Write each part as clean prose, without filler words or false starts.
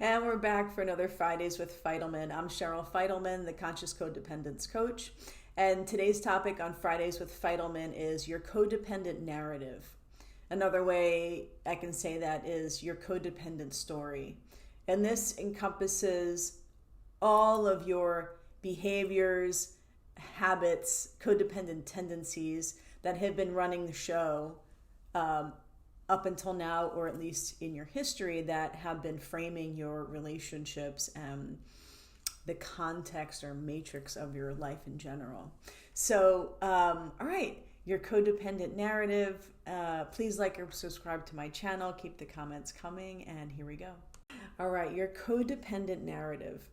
And we're back for another Fridays with Fidelman. I'm Cheryl Fidelman, the Conscious Codependence Coach. And today's topic on Fridays with Fidelman is your codependent narrative. Another way I can say that is your codependent story. And this encompasses all of your behaviors, habits, codependent tendencies that have been running the show up until now, or at least in your history, that have been framing your relationships and the context or matrix of your life in general. So, all right, your codependent narrative. Please like or subscribe to my channel. Keep the comments coming, and here we go. All right, your codependent narrative.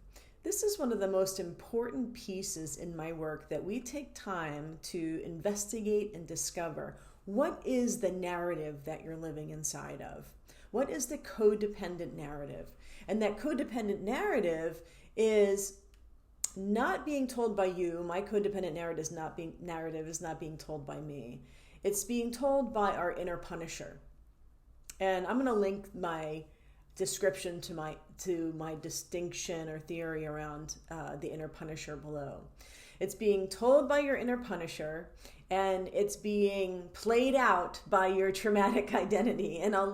This is one of the most important pieces in my work that we take time to investigate and discover. What is the narrative that you're living inside of? What is the codependent narrative? And that codependent narrative is not being told by you. My codependent narrative is not being told by me. It's being told by our inner punisher. And I'm going to link my description to my distinction or theory around the inner punisher below. It's being told by your inner punisher, and it's being played out by your traumatic identity. And I'll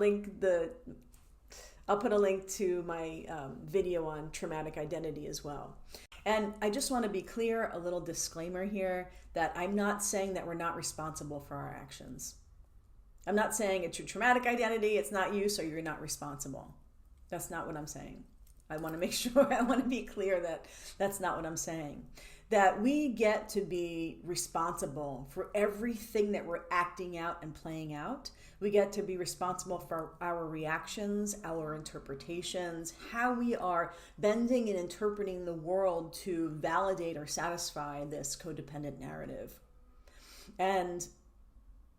put a link to my video on traumatic identity as well. And I just want to be clear, a little disclaimer here, that I'm not saying that we're not responsible for our actions. I'm not saying it's your traumatic identity, it's not you, so you're not responsible. That's not what I'm saying. I want to be clear that that's not what I'm saying. That we get to be responsible for everything that we're acting out and playing out. We get to be responsible for our reactions, our interpretations, how we are bending and interpreting the world to validate or satisfy this codependent narrative. And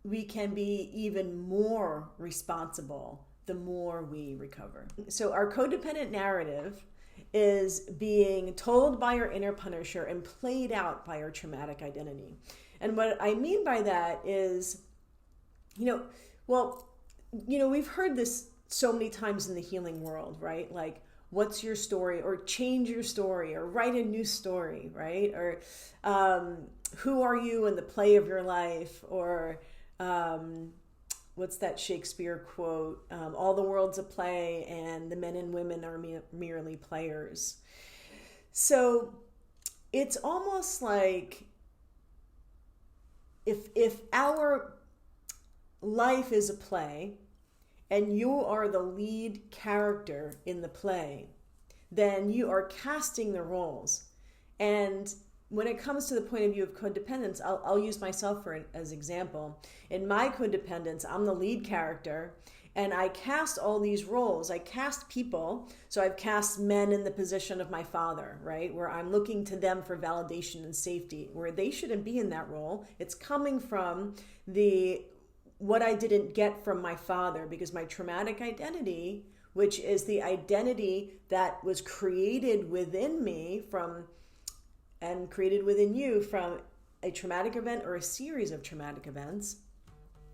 we can be even more responsible the more we recover. So our codependent narrative is being told by our inner punisher and played out by our traumatic identity. And what I mean by that is, we've heard this so many times in the healing world, right? Like, what's your story? Or change your story, or write a new story, right? Or who are you in the play of your life? Or what's that Shakespeare quote? All the world's a play and the men and women are merely players. So it's almost like if our life is a play and you are the lead character in the play, then you are casting the roles. And when it comes to the point of view of codependence, I'll use myself as example. In my codependence, I'm the lead character, and I cast all these roles. I cast people. So I've cast men in the position of my father, right? Where I'm looking to them for validation and safety, where they shouldn't be in that role. It's coming from what I didn't get from my father, because my traumatic identity, which is the identity that was created within me and created within you from a traumatic event or a series of traumatic events,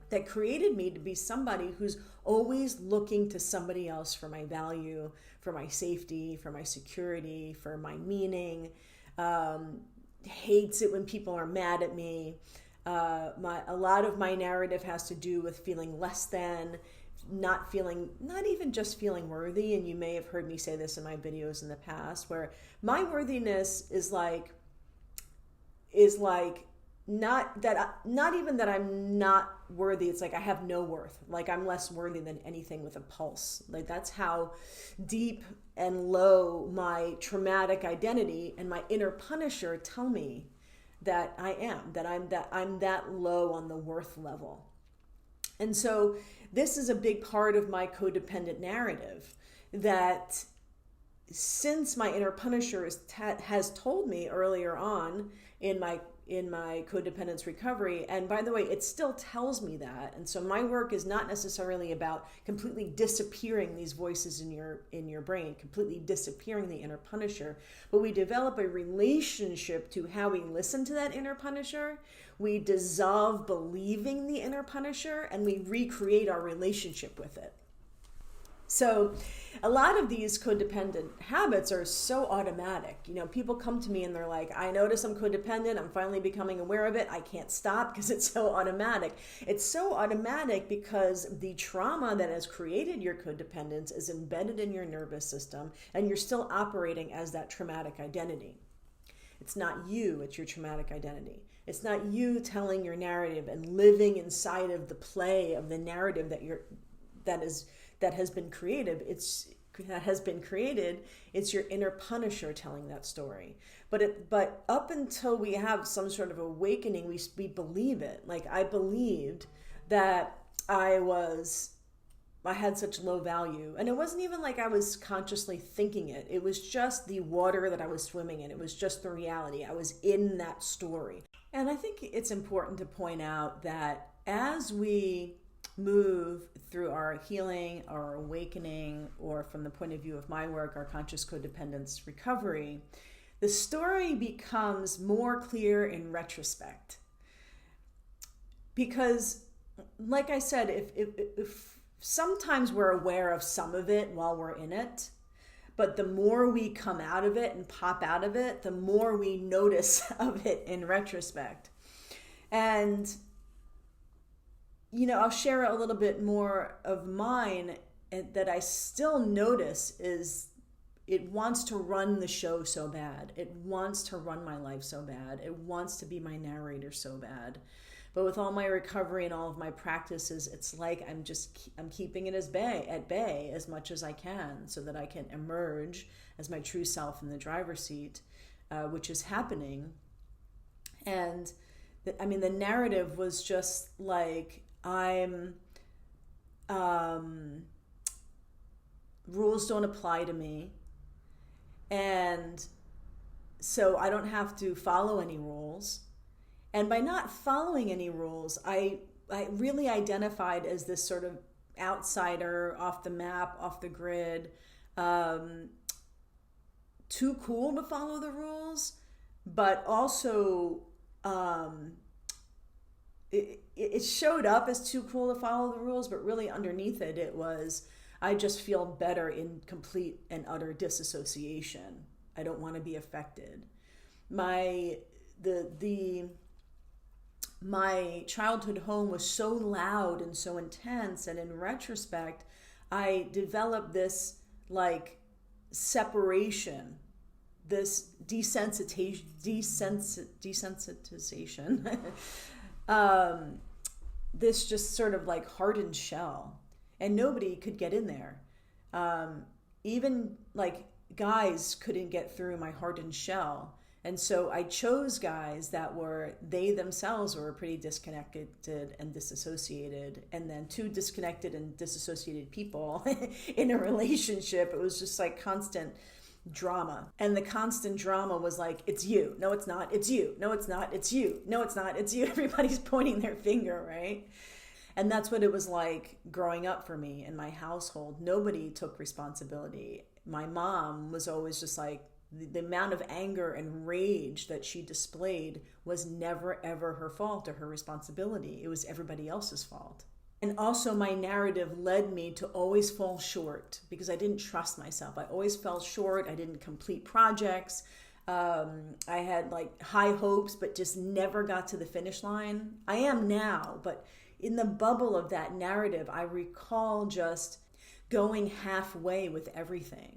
that created me to be somebody who's always looking to somebody else for my value, for my safety, for my security, for my meaning, hates it when people are mad at me. A lot of my narrative has to do with feeling less than, not even just feeling worthy. And you may have heard me say this in my videos in the past, where my worthiness is not even that I'm not worthy. It's like I have no worth. Like I'm less worthy than anything with a pulse. Like that's how deep and low my traumatic identity and my inner punisher tell me that I am, that I'm that low on the worth level. And so this is a big part of my codependent narrative, that since my inner punisher has told me earlier on in my codependence recovery, and by the way, it still tells me that. And so my work is not necessarily about completely disappearing these voices in your brain, completely disappearing the inner punisher, but we develop a relationship to how we listen to that inner punisher. We dissolve believing the inner punisher, and we recreate our relationship with it. So a lot of these codependent habits are so automatic. People come to me and they're like, I notice I'm codependent. I'm finally becoming aware of it. I can't stop because it's so automatic. It's so automatic because the trauma that has created your codependence is embedded in your nervous system, and you're still operating as that traumatic identity. It's not you, it's your traumatic identity. It's not you telling your narrative and living inside of the play of the narrative that has been created. It's your inner punisher telling that story. But up until we have some sort of awakening, we believe it. Like, I believed that I had such low value, and it wasn't even like I was consciously thinking it. It was just the water that I was swimming in. It was just the reality. I was in that story. And I think it's important to point out that as we move through our healing, our awakening, or from the point of view of my work, our conscious codependence recovery, the story becomes more clear in retrospect. Because, like I said, if sometimes we're aware of some of it while we're in it, but the more we come out of it and pop out of it, the more we notice of it in retrospect. And I'll share a little bit more of mine that I still notice is it wants to run the show so bad. It wants to run my life so bad. It wants to be my narrator so bad. But with all my recovery and all of my practices, it's like I'm keeping it at bay as much as I can so that I can emerge as my true self in the driver's seat, which is happening. And the narrative was just like, rules don't apply to me, and so I don't have to follow any rules. And by not following any rules, I really identified as this sort of outsider, off the map, off the grid, too cool to follow the rules, but also it showed up as too cool to follow the rules, but really underneath it was, I just feel better in complete and utter disassociation. I don't want to be affected. My childhood home was so loud and so intense, and in retrospect, I developed this like separation, this desensitization, this just sort of like hardened shell, and nobody could get in there. Even like guys couldn't get through my hardened shell. And so I chose guys that they themselves were pretty disconnected and disassociated. And then two disconnected and disassociated people in a relationship, it was just like constant drama. And the constant drama was like, it's you. No, it's not. It's you. No, it's not. It's you. No, it's not. It's you. Everybody's pointing their finger, right? And that's what it was like growing up for me in my household. Nobody took responsibility. My mom was always just like, the amount of anger and rage that she displayed was never, ever her fault or her responsibility. It was everybody else's fault. And also my narrative led me to always fall short because I didn't trust myself. I always fell short. I didn't complete projects. I had like high hopes, but just never got to the finish line. I am now, but in the bubble of that narrative, I recall just going halfway with everything.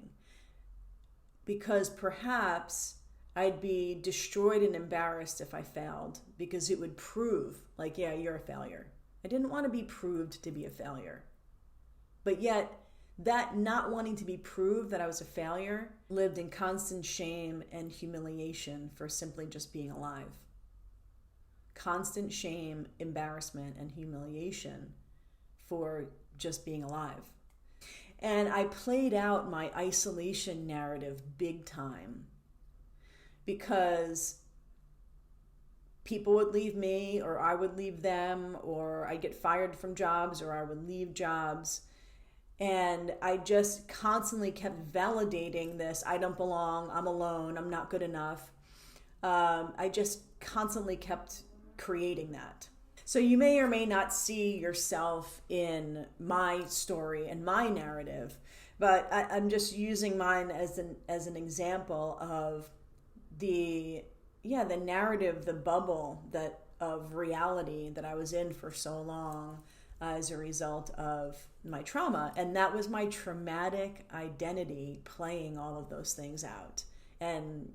Because perhaps I'd be destroyed and embarrassed if I failed, because it would prove like, yeah, you're a failure. I didn't want to be proved to be a failure. But yet, that not wanting to be proved that I was a failure lived in constant shame and humiliation for simply just being alive. Constant shame, embarrassment, and humiliation for just being alive. And I played out my isolation narrative big time because people would leave me, or I would leave them, or I'd get fired from jobs, or I would leave jobs. And I just constantly kept validating this. I don't belong. I'm alone. I'm not good enough. I just constantly kept creating that. So you may or may not see yourself in my story and my narrative, I'm just using mine as an example of the narrative, the bubble of reality that I was in for so long as a result of my trauma. And that was my traumatic identity playing all of those things out and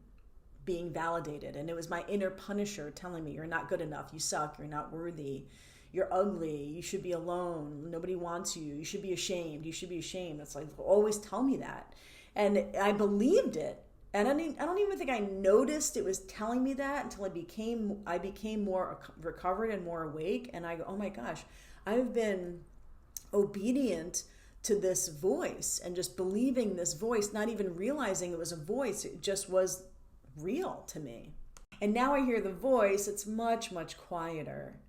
being validated. And it was my inner punisher telling me, you're not good enough, you suck, you're not worthy, you're ugly, you should be alone, nobody wants you, you should be ashamed, you should be ashamed. It's like, always tell me that. And I believed it. And I don't even think I noticed it was telling me that until I became more recovered and more awake. And I go, oh my gosh, I've been obedient to this voice and just believing this voice, not even realizing it was a voice. It just was real to me. And now I hear the voice, it's much, much quieter.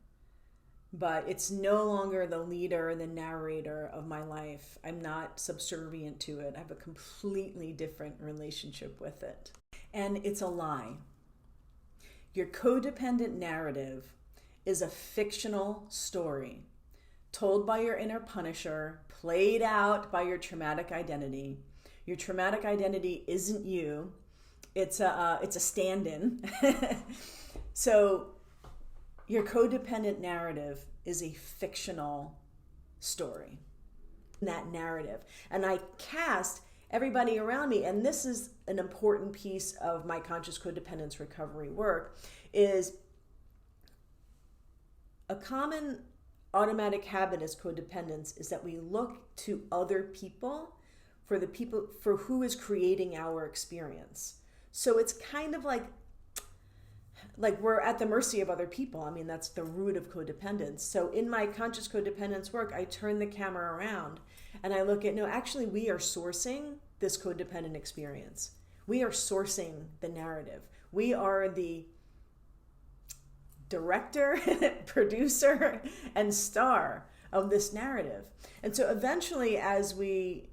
But it's no longer the leader, the narrator of my life. I'm not subservient to it. I have a completely different relationship with it. And it's a lie. Your codependent narrative is a fictional story told by your inner punisher, played out by your traumatic identity. Your traumatic identity isn't you. It's a stand-in. So your codependent narrative is a fictional story, that narrative. And I cast everybody around me, and this is an important piece of my conscious codependence recovery work, is a common automatic habit as codependents is that we look to other people for who is creating our experience. So it's kind of like we're at the mercy of other people. I mean, that's the root of codependence. So in my conscious codependence work, I turn the camera around and I look at, no, actually we are sourcing this codependent experience. We are sourcing the narrative. We are the director, producer, and star of this narrative. And so eventually, as we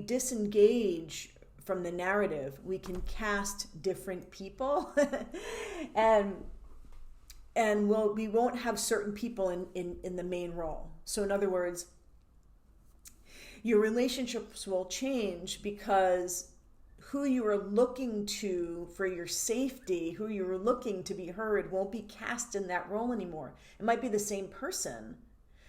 disengage from the narrative, we can cast different people and we won't have certain people in the main role. So in other words, your relationships will change because who you are looking to for your safety, who you are looking to be heard, won't be cast in that role anymore. It might be the same person,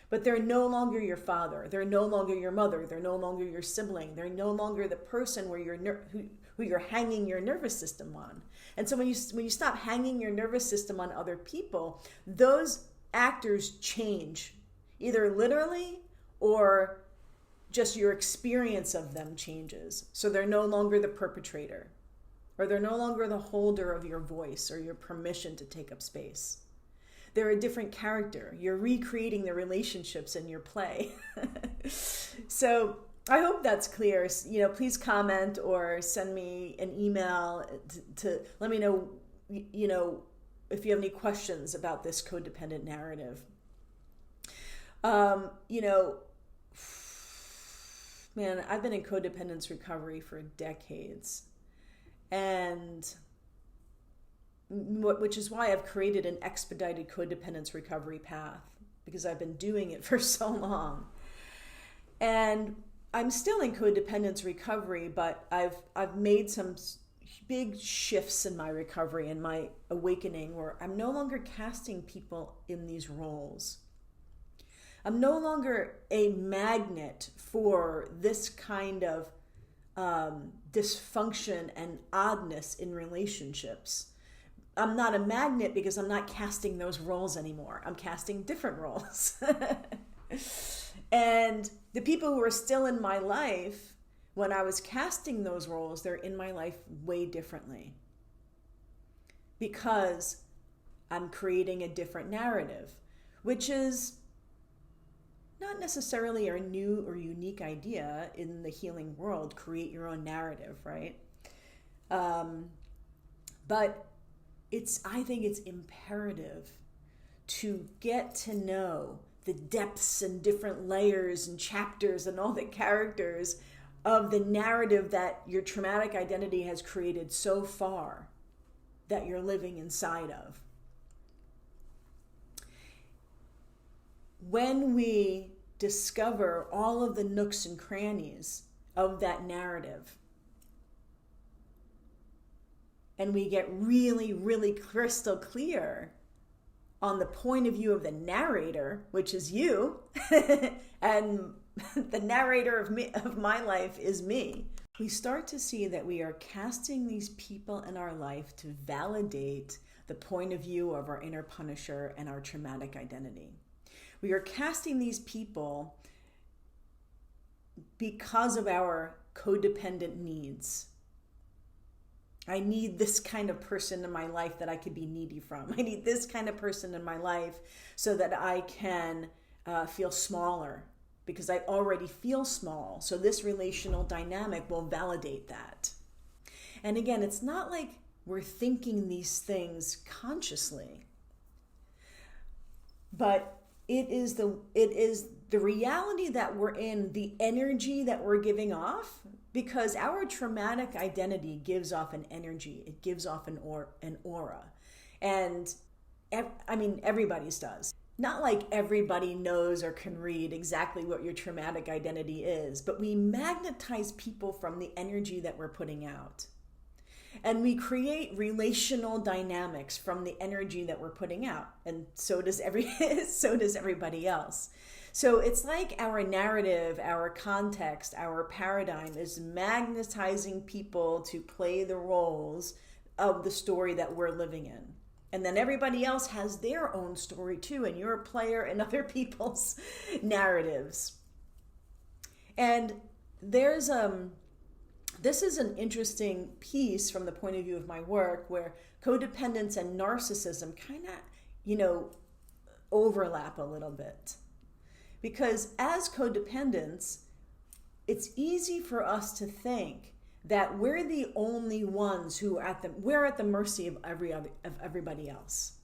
but they're no longer your father. They're no longer your mother. They're no longer your sibling. They're no longer the person where who you're hanging your nervous system on. And so when you stop hanging your nervous system on other people, those actors change, either literally or just your experience of them changes. So they're no longer the perpetrator, or they're no longer the holder of your voice or your permission to take up space. They're a different character. You're recreating the relationships in your play. So I hope that's clear. Please comment or send me an email to let me know, if you have any questions about this codependent narrative. Man, I've been in codependence recovery for decades, and which is why I've created an expedited codependence recovery path, because I've been doing it for so long. And I'm still in codependence recovery, but I've made some big shifts in my recovery and my awakening where I'm no longer casting people in these roles. I'm no longer a magnet for this kind of dysfunction and oddness in relationships. I'm not a magnet because I'm not casting those roles anymore. I'm casting different roles. And the people who are still in my life, when I was casting those roles, they're in my life way differently. Because I'm creating a different narrative, which is not necessarily a new or unique idea in the healing world. Create your own narrative, right? But I think it's imperative to get to know the depths and different layers and chapters and all the characters of the narrative that your traumatic identity has created so far that you're living inside of. When we discover all of the nooks and crannies of that narrative, and we get really, really crystal clear on the point of view of the narrator, which is you, and the narrator of my life is me, we start to see that we are casting these people in our life to validate the point of view of our inner punisher and our traumatic identity. We are casting these people because of our codependent needs. I need this kind of person in my life that I could be needy from. I need this kind of person in my life so that I can feel smaller, because I already feel small. So this relational dynamic will validate that. And again, it's not like we're thinking these things consciously, but it is the reality that we're in, the energy that we're giving off, because our traumatic identity gives off an energy. It gives off an aura. And everybody's does. Not like everybody knows or can read exactly what your traumatic identity is, but we magnetize people from the energy that we're putting out. And we create relational dynamics from the energy that we're putting out. And so does everybody else. So it's like our narrative, our context, our paradigm is magnetizing people to play the roles of the story that we're living in. And then everybody else has their own story too, and you're a player in other people's narratives. And this is an interesting piece from the point of view of my work, where codependence and narcissism kind of, overlap a little bit. Because as codependents, it's easy for us to think that we're the only ones we're at the mercy of everybody else.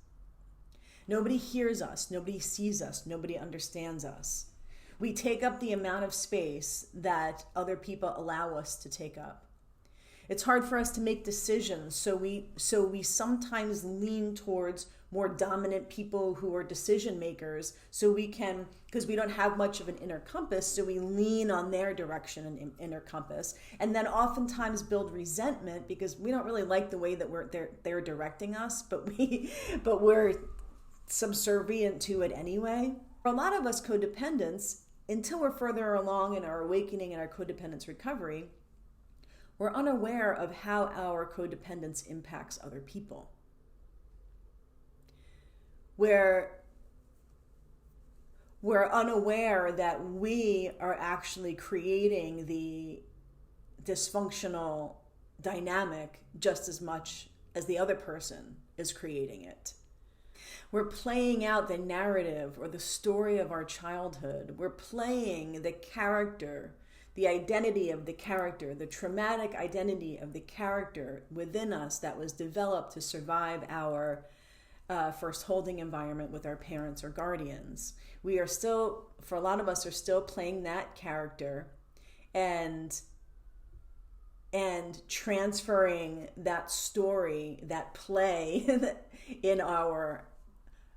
Nobody hears us, nobody sees us, nobody understands us. We take up the amount of space that other people allow us to take up. It's hard for us to make decisions, so we sometimes lean towards more dominant people who are decision makers, because we don't have much of an inner compass, so we lean on their direction and inner compass, and then oftentimes build resentment because we don't really like the way that they're directing us, but we're subservient to it anyway. For a lot of us codependents, until we're further along in our awakening and our codependence recovery, we're unaware of how our codependence impacts other people. We're unaware that we are actually creating the dysfunctional dynamic just as much as the other person is creating it. We're playing out the narrative or the story of our childhood. We're playing the character, the identity of the character, the traumatic identity of the character within us that was developed to survive our first holding environment with our parents or guardians. We are still, for a lot of us, are still playing that character and transferring that story, that play in our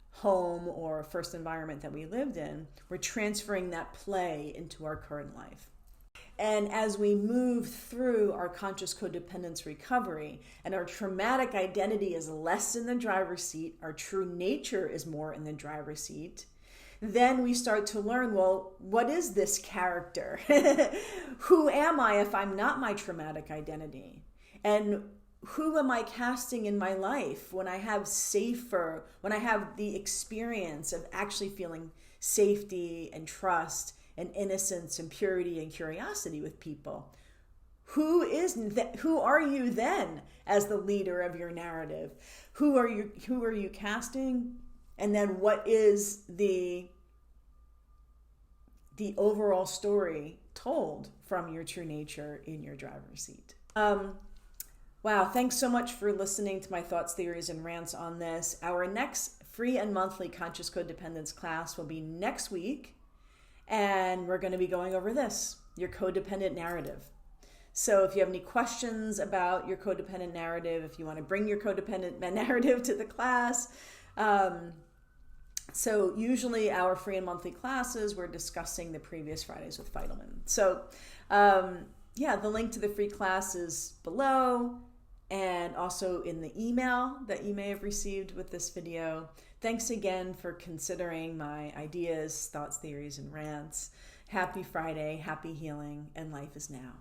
home or first environment that we lived in. We're transferring that play into our current life. And as we move through our conscious codependence recovery and our traumatic identity is less in the driver's seat, our true nature is more in the driver's seat, then we start to learn, well, what is this character? Who am I if I'm not my traumatic identity? And who am I casting in my life when I have the experience of actually feeling safety and trust and innocence and purity and curiosity with people? Who are you then as the leader of your narrative? Who are you casting? And then what is the overall story told from your true nature in your driver's seat? Wow, thanks so much for listening to my thoughts, theories, and rants on this. Our next free and monthly Conscious Codependence class will be next week, and we're going to be going over this, your codependent narrative. So if you have any questions about your codependent narrative, if you want to bring your codependent narrative to the class, so usually our free and monthly classes, we're discussing the previous Fridays with Fidelman. So yeah, the link to the free class is below and also in the email that you may have received with this video. Thanks again for considering my ideas, thoughts, theories, and rants. Happy Friday, happy healing, and life is now.